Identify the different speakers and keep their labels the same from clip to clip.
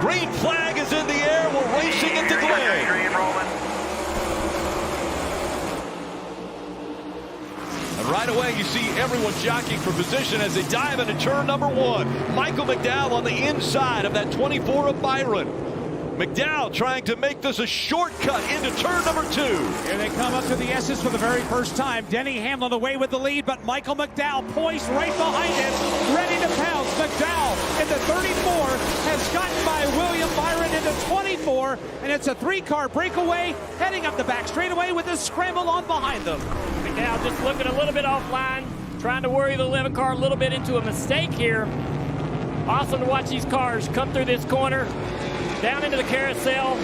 Speaker 1: Green flag is in the air. We're racing into Glen. And right away, you see everyone jockeying for position as they dive into turn number 1. Michael McDowell on the inside of that 24 of Byron. McDowell trying to make this a shortcut into turn number 2.
Speaker 2: Here they come up to the S's for the very first time. Denny Hamlin away with the lead, but Michael McDowell poised right behind him, ready to pounce. McDowell in the 34 has gotten by William Byron into 24, and it's a 3-car breakaway heading up the back straightaway with a scramble on behind them.
Speaker 3: McDowell just looking a little bit offline, trying to worry the 11 car a little bit into a mistake here. Awesome to watch these cars come through this corner, down into the carousel.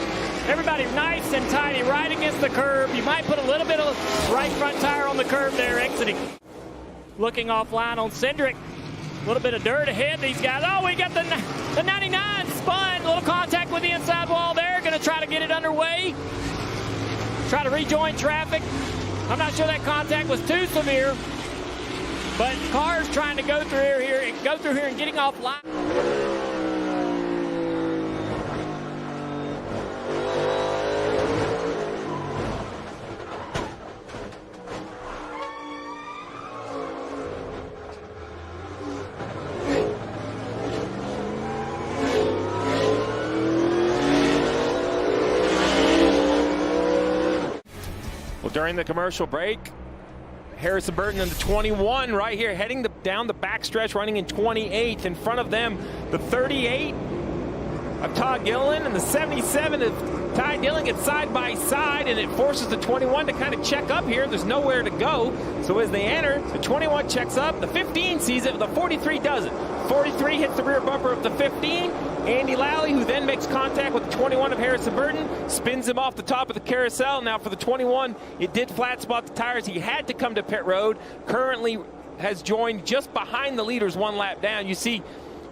Speaker 3: Everybody nice and tidy right against the curb. You might put a little bit of right front tire on the curb there exiting. Looking offline on Cindric. A little bit of dirt ahead. These guys, oh, we got the 99 spun. A little contact with the inside wall there. Going to try to get it underway. Try to rejoin traffic. I'm not sure that contact was too severe. But cars trying to go through here and getting offline.
Speaker 4: During the commercial break, Harrison Burton in the 21 right here, heading down the backstretch, running in 28th. In front of them, the 38 of Todd Gillen and the 77 of Ty Dillon get side by side, and it forces the 21 to kind of check up here. There's nowhere to go. So as they enter, the 21 checks up, the 15 sees it, the 43 doesn't. 43 hits the rear bumper of the 15. Andy Lally, who then makes contact with the 21 of Harrison Burton, spins him off the top of the carousel. Now for the 21, it did flat spot the tires. He had to come to pit road. Currently has joined just behind the leaders 1 lap down. You see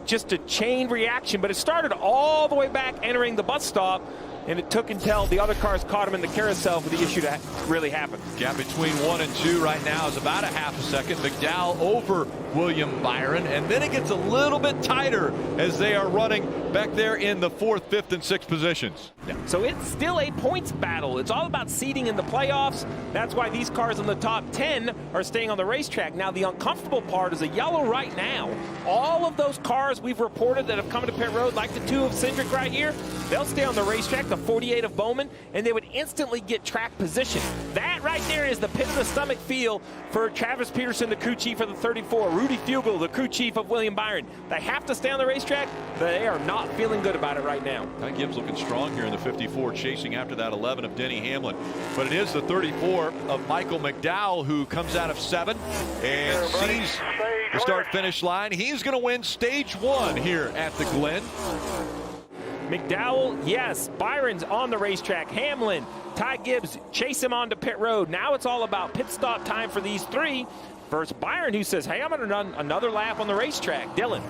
Speaker 4: just a chain reaction, but it started all the way back entering the bus stop, and it took until the other cars caught him in the carousel for the issue to really happen.
Speaker 1: Gap between 1 and 2 right now is about a half a second. McDowell over William Byron, and then it gets a little bit tighter as they are running back there in the 4th, 5th, and 6th positions.
Speaker 4: Yeah. So it's still a points battle. It's all about seeding in the playoffs. That's why these cars in the top 10 are staying on the racetrack. Now, the uncomfortable part is a yellow right now. All of those cars we've reported that have come to pit road, like the 2 of Cindric right here, they'll stay on the racetrack, the 48 of Bowman, and they would instantly get track position. That right there is the pit of the stomach feel for Travis Peterson, the crew chief of the 34, Rudy Fugel, the crew chief of William Byron. They have to stay on the racetrack, but they are not feeling good about it right now.
Speaker 1: Ty Gibbs looking strong here in the 54, chasing after that 11 of Denny Hamlin. But it is the 34 of Michael McDowell who comes out of 7 and sees the start-finish line. He's going to win stage 1 here at the Glen.
Speaker 4: McDowell, yes. Byron's on the racetrack. Hamlin, Ty Gibbs chase him onto pit road. Now it's all about pit stop time for these 3. First Byron, who says, hey, I'm going to run another lap on the racetrack. Dillon.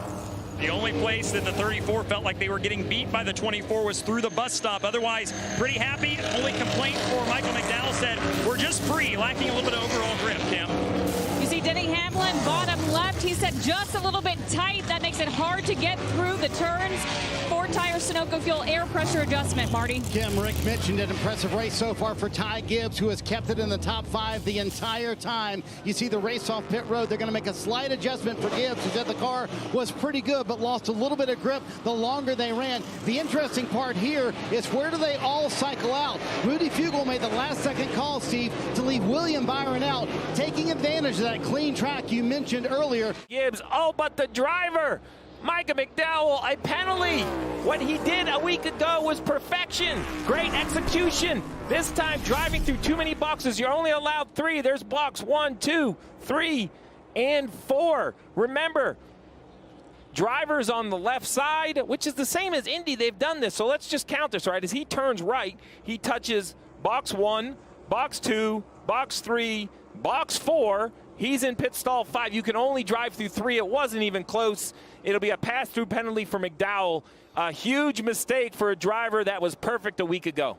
Speaker 5: The only place that the 34 felt like they were getting beat by the 24 was through the bus stop. Otherwise, pretty happy. Only complaint for Michael McDowell said, we're just free, lacking a little bit of overall grip, Kim.
Speaker 6: You see Denny Hamlin, bottom left. He said just a little bit tight. That makes it hard to get through the turns. 4-tire Sunoco fuel air pressure adjustment, Marty.
Speaker 7: Kim, Rick mentioned an impressive race so far for Ty Gibbs, who has kept it in the top 5 the entire time. You see the race off pit road. They're going to make a slight adjustment for Gibbs, who said the car was pretty good, but lost a little bit of grip the longer they ran. The interesting part here is where do they all cycle out? Rudy Fugel made the last-second call, Steve, to leave William Byron out, taking advantage of that clean track you mentioned earlier.
Speaker 4: Gibbs, oh, but the driver, Micah McDowell, a penalty. What he did a week ago was perfection. Great execution. This time driving through too many boxes. You're only allowed 3. There's box 1, 2, 3, and 4. Remember, drivers on the left side, which is the same as Indy. They've done this. So let's just count this, right? As he turns right, he touches box 1, box 2, box 3, box 4. He's in pit stall 5. You can only drive through 3. It wasn't even close. It'll be a pass-through penalty for McDowell. A huge mistake for a driver that was perfect a week ago.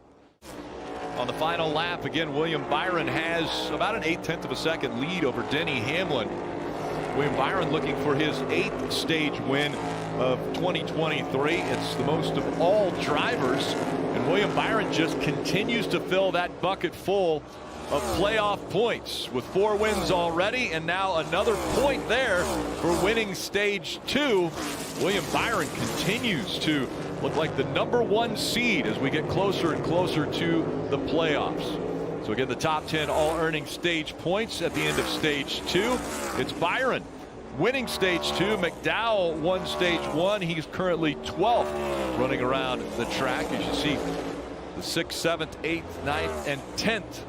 Speaker 1: On the final lap, again, William Byron has about an 0.8 of a second lead over Denny Hamlin. William Byron looking for his 8th stage win of 2023. It's the most of all drivers, and William Byron just continues to fill that bucket full of playoff points with 4 wins already, and now another point there for winning stage 2. William Byron continues to look like the #1 seed as we get closer and closer to the playoffs. So again, the top 10 all earning stage points at the end of stage 2. It's Byron winning stage 2. McDowell won stage 1. He's currently 12th running around the track. As you see, the 6th, 7th, 8th, 9th, and 10th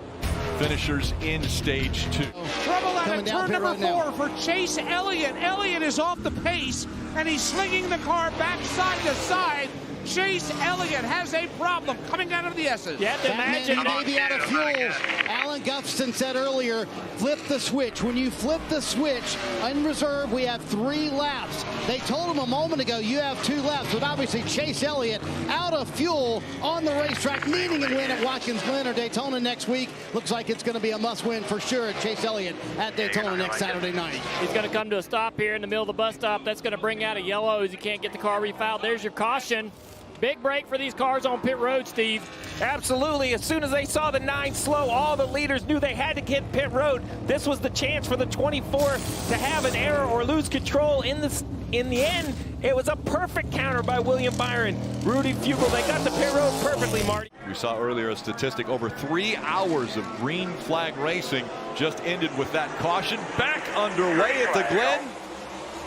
Speaker 1: finishers in stage 2.
Speaker 2: Trouble out of turn number 4 for Chase Elliott. Elliott is off the pace, and he's slinging the car back side to side. Chase Elliott has a problem coming out of the S's.
Speaker 3: You have to imagine
Speaker 7: may be out of fuel. Alan Gustafson said earlier, flip the switch. When you flip the switch, in reserve, we have 3 laps. They told him a moment ago, you have 2 laps, but obviously Chase Elliott out of fuel on the racetrack, needing a win at Watkins, Glen, or Daytona next week. Looks like it's going to be a must-win for sure. Chase Elliott at Daytona next Saturday night.
Speaker 3: he's going to come to a stop here in the middle of the bus stop. That's going to bring out a yellow as he can't get the car refiled. There's your caution. Big break for these cars on pit road, Steve.
Speaker 4: Absolutely. As soon as they saw the 9 slow, all the leaders knew they had to get pit road. This was the chance for the 24 to have an error or lose control. In the end, it was a perfect counter by William Byron. Rudy Fugle, they got the pit road perfectly, Marty.
Speaker 1: We saw earlier a statistic, over 3 hours of green flag racing just ended with that caution. Back underway at the Glen.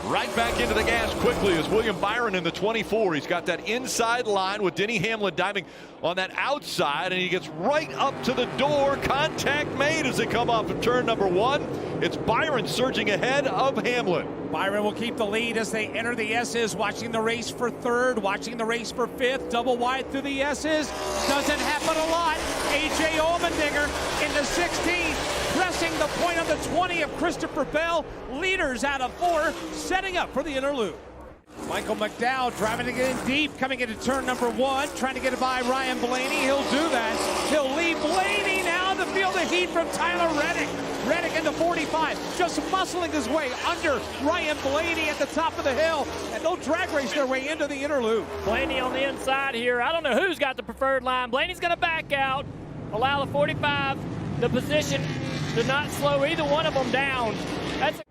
Speaker 1: Right back into the gas quickly as William Byron in the 24. He's got that inside line with Denny Hamlin diving on that outside, and he gets right up to the door. Contact made as they come off of turn number 1. It's Byron surging ahead of Hamlin.
Speaker 2: Byron will keep the lead as they enter the S's, watching the race for 3rd, watching the race for 5th, double wide through the S's. Doesn't happen a lot. A.J. Allmendinger in the 16th, pressing the point on the 20 of Christopher Bell. Leaders out of 4, setting up for the interlude. Michael McDowell driving to get in deep, coming into turn number 1, trying to get it by Ryan Blaney. He'll do that. He'll leave Blaney now to feel the heat from Tyler Reddick. Reddick into 45, just muscling his way under Ryan Blaney at the top of the hill, and they'll drag race their way into the interlude.
Speaker 3: Blaney on the inside here. I don't know who's got the preferred line. Blaney's going to back out, allow the 45 the position to not slow either one of them down. That's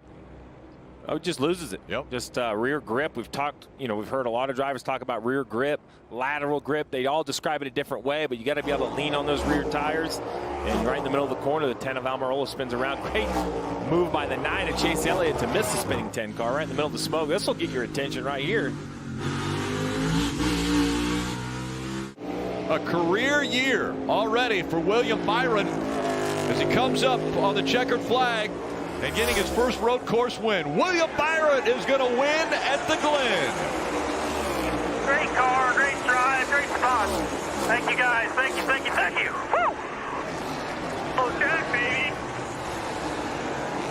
Speaker 4: Oh, just loses it.
Speaker 1: Yep.
Speaker 4: Just rear grip. We've talked, we've heard a lot of drivers talk about rear grip, lateral grip. They all describe it a different way, but you got to be able to lean on those rear tires. And right in the middle of the corner, the 10 of Almirola spins around. Great move by the 9 of Chase Elliott to miss the spinning 10 car right in the middle of the smoke. This will get your attention right here.
Speaker 1: A career year already for William Byron as he comes up on the checkered flag and getting his first road course win. William Byron is going to win at the Glen.
Speaker 8: Great car, great drive, great spot. Thank you guys. Thank you. Woo!